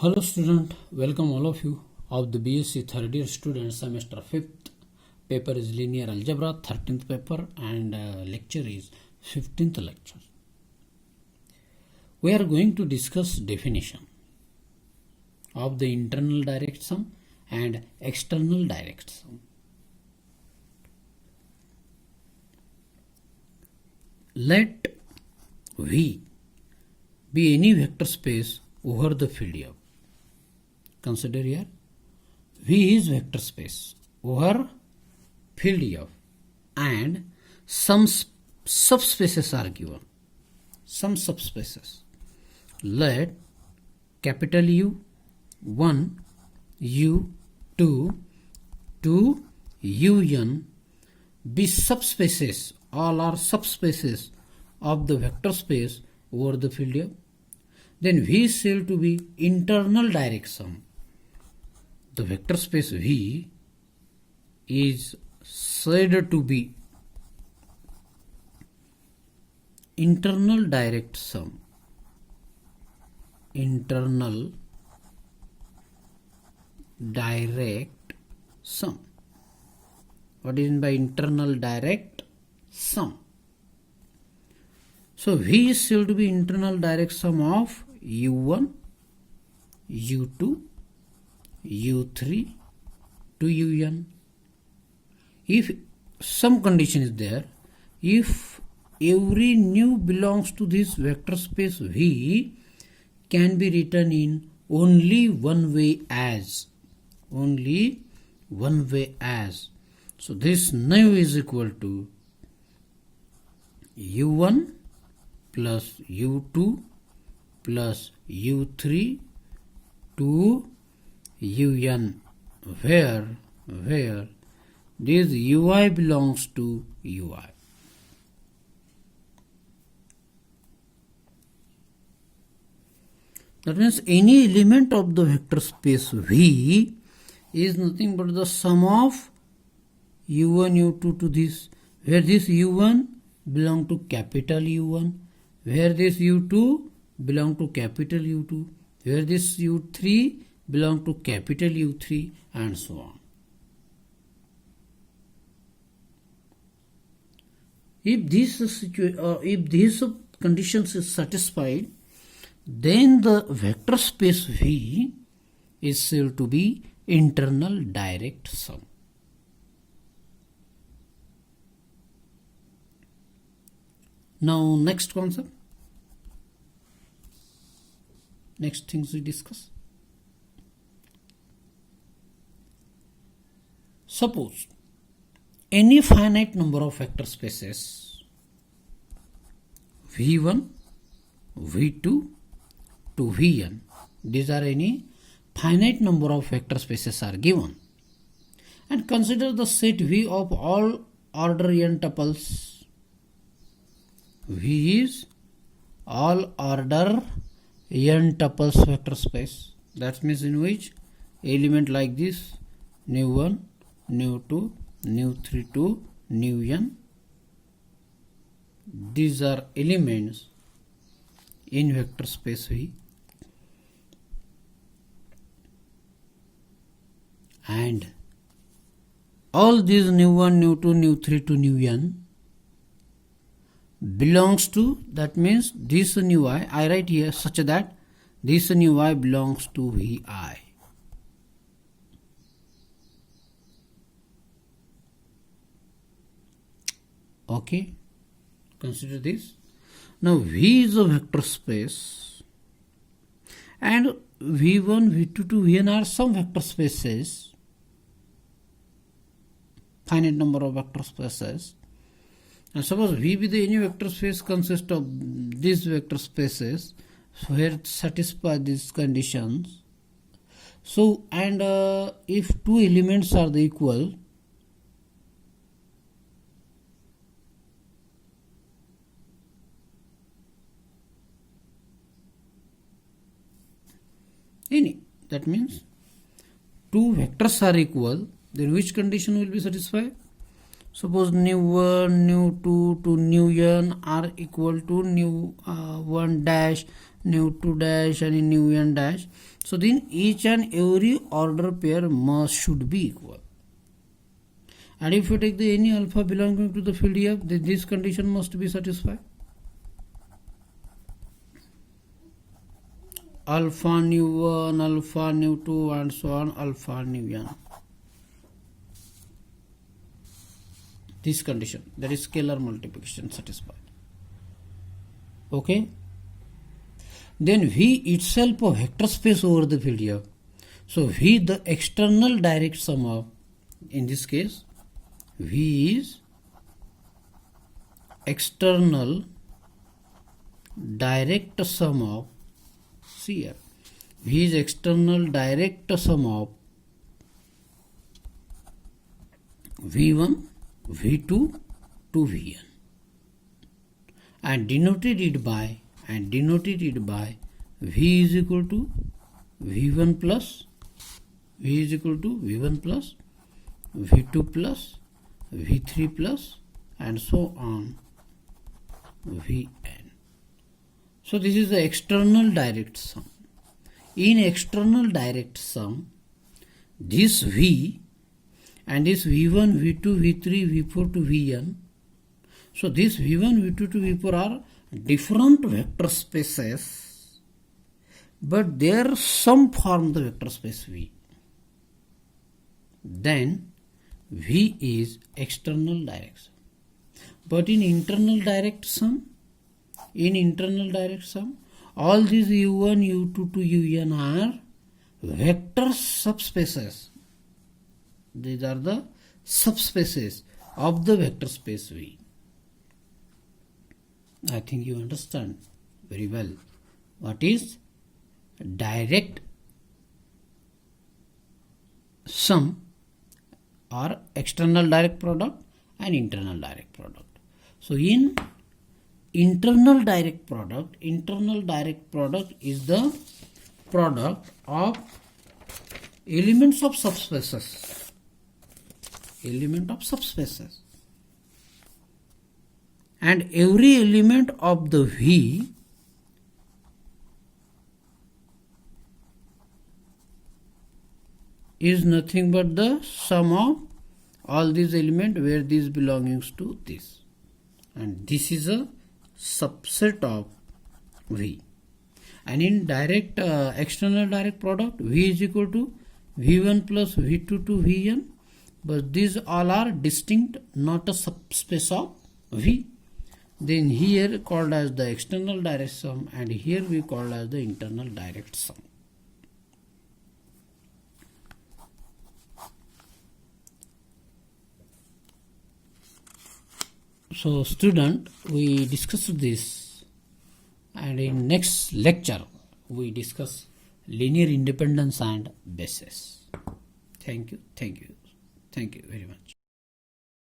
Hello student, welcome all of you of the BSc third year student semester 5th. Paper is linear algebra 13th paper and lecture is 15th lecture. We are going to discuss definition of the internal direct sum and external direct sum. Let V be any vector space over the field F. Consider here V is vector space over field F and some subspaces are given. Some subspaces. Let capital U 1, U 2 to UN be subspaces. All are subspaces of the vector space over the field F. Then V is said to be internal direct sum. The vector space V is said to be internal direct sum. Internal direct sum. What is meant by internal direct sum? So V is said to be internal direct sum of U1, U2, U3 to UN. If some condition is there, if every nu belongs to this vector space V can be written in only one way as. So this nu is equal to U1 plus U2 plus U3 to UN, where this UI belongs to UI. That means any element of the vector space V is nothing but the sum of U1, U2 to this, where this U1 belong to capital U1, where this U2 belong to capital U2, where this U3 belong to capital U3, and so on. If these conditions is satisfied, then the vector space V is said to be internal direct sum. Now next concept. Next things we discuss. Suppose any finite number of vector spaces V1, V2 to Vn, these are any finite number of vector spaces are given, and consider the set V of all order n tuples. V is all order n tuples vector space. That means in which element like this nu1, nu2, nu3 to nu-n, these are elements in vector space V, and all these nu1, nu2, nu3 to nu-n belongs to, that means this nu I write here such that this nu I belongs to Vi. Okay, consider this. Now V is a vector space and V1, V2 to Vn are some vector spaces, finite number of vector spaces. And suppose V be the any vector space consists of these vector spaces where satisfy these conditions. So, and if two elements are the equal, any, that means two vectors are equal, then which condition will be satisfied? Suppose new 1, new 2 to new n are equal to new 1 dash, new 2 dash and new n dash. So then each and every order pair should be equal. And if you take the any alpha belonging to the field F, then this condition must be satisfied. Alpha new 1, alpha new 2 and so on, alpha new n. This condition, that is scalar multiplication, satisfied. Okay. Then V itself a vector space over the field F. So V the external direct sum of, in this case, V is external direct sum of, see here, V is external direct sum of V1, V2 to Vn, and denoted it by V is equal to V1 plus V2 plus V3 plus and so on Vn. So this is the external direct sum. In external direct sum, this V and this V1, V2, V3, V4 to Vn. So this V1, V2 to V4 are different vector spaces, but their sum form the vector space V. Then V is external direct sum. But in internal direct sum, all these U1, U2 to Un are vector subspaces. These are the subspaces of the vector space V. I think you understand very well what is direct sum or external direct product and internal direct product. So in internal direct product is the product of elements of subspaces. And every element of the V is nothing but the sum of all these elements where this belongs to this, and this is a subset of V. And in direct external direct product, V is equal to V1 plus V2 to Vn, but these all are distinct, not a subspace of V. Then here called as the external direct sum, and here we call as the internal direct sum. So student, we discussed this, and in next lecture we discuss linear independence and basis. Thank you very much.